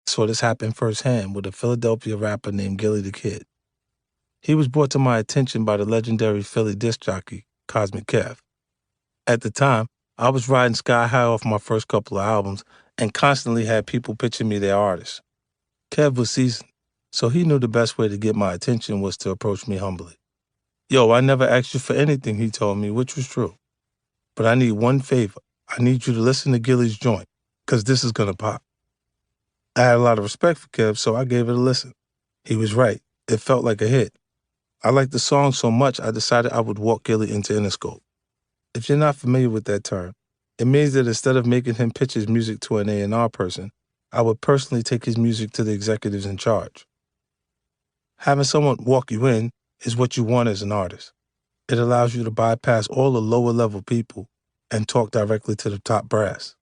Saw this happen firsthand with a Philadelphia rapper named Gillie the Kid. He was brought to my attention by the legendary Philly disc jockey, Cosmic Kev. At the time, I was riding sky high off my first couple of albums and constantly had people pitching me their artists. Kev was seasoned, so he knew the best way to get my attention was to approach me humbly. Yo, I never asked you for anything, he told me, which was true. But I need one favor. I need you to listen to Gillie's joint, because this is going to pop. I had a lot of respect for Kev, so I gave it a listen. He was right. It felt like a hit. I liked the song so much, I decided I would walk Gillie into Interscope. If you're not familiar with that term, it means that instead of making him pitch his music to an A&R person, I would personally take his music to the executives in charge. Having someone walk you in is what you want as an artist. It allows you to bypass all the lower-level people and talk directly to the top brass.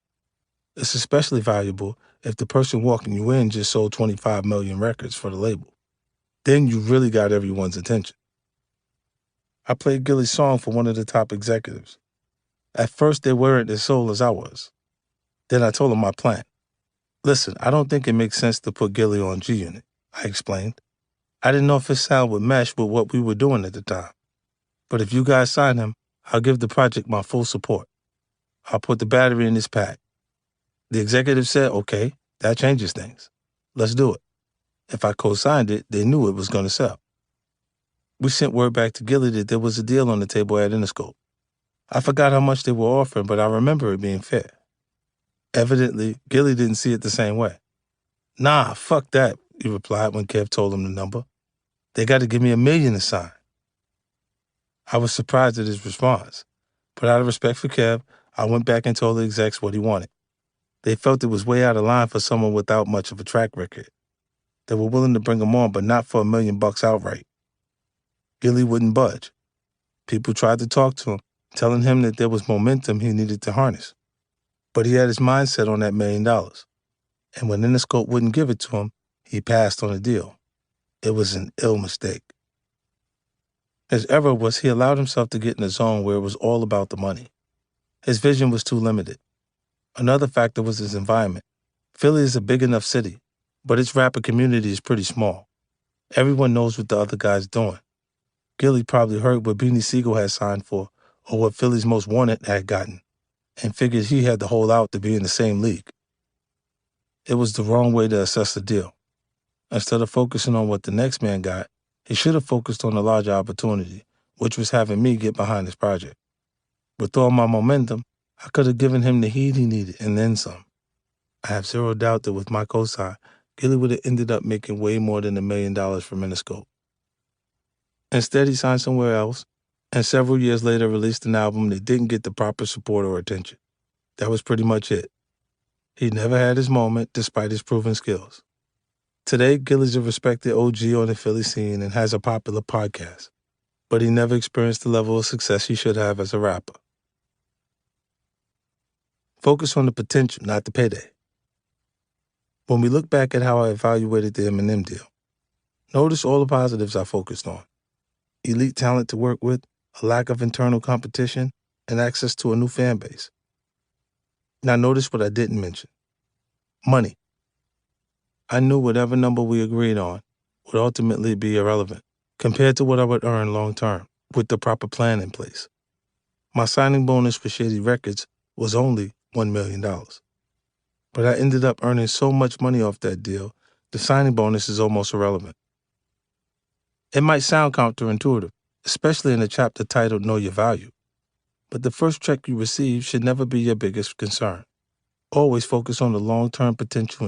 It's especially valuable if the person walking you in just sold 25 million records for the label. Then you really got everyone's attention. I played Gillie's song for one of the top executives. At first, they weren't as sold as I was. Then I told them my plan. Listen, I don't think it makes sense to put Gillie on G-Unit, I explained. I didn't know if his sound would mesh with what we were doing at the time. But if you guys sign him, I'll give the project my full support. I'll put the battery in his pack. The executive said, okay, that changes things. Let's do it. If I co-signed it, they knew it was going to sell. We sent word back to Gillie that there was a deal on the table at Interscope. I forgot how much they were offering, but I remember it being fair. Evidently, Gillie didn't see it the same way. Nah, fuck that, he replied when Kev told him the number. They got to give me $1 million to sign. I was surprised at his response, but out of respect for Kev, I went back and told the execs what he wanted. They felt it was way out of line for someone without much of a track record. They were willing to bring him on, but not for $1 million outright. Gillie wouldn't budge. People tried to talk to him, telling him that there was momentum he needed to harness. But he had his mindset on that $1 million. And when Interscope wouldn't give it to him, he passed on the deal. It was an ill mistake. His error was he allowed himself to get in a zone where it was all about the money. His vision was too limited. Another factor was his environment. Philly is a big enough city, but its rapper community is pretty small. Everyone knows what the other guy's doing. Gillie probably heard what Beanie Siegel had signed for or what Philly's Most Wanted had gotten, and figured he had to hold out to be in the same league. It was the wrong way to assess the deal. Instead of focusing on what the next man got, he should have focused on the larger opportunity, which was having me get behind this project. With all my momentum, I could have given him the heat he needed and then some. I have zero doubt that with my cosign, Gillie would have ended up making way more than $1 million from Interscope. Instead, he signed somewhere else, and several years later released an album that didn't get the proper support or attention. That was pretty much it. He never had his moment despite his proven skills. Today, Gillie's a respected OG on the Philly scene and has a popular podcast, but he never experienced the level of success he should have as a rapper. Focus on the potential, not the payday. When we look back at how I evaluated the Eminem deal, notice all the positives I focused on. Elite talent to work with, a lack of internal competition, and access to a new fan base. Now notice what I didn't mention. Money. I knew whatever number we agreed on would ultimately be irrelevant compared to what I would earn long term with the proper plan in place. My signing bonus for Shady Records was only $1 million. But I ended up earning so much money off that deal, the signing bonus is almost irrelevant. It might sound counterintuitive, especially in a chapter titled Know Your Value. But the first check you receive should never be your biggest concern. Always focus on the long-term potential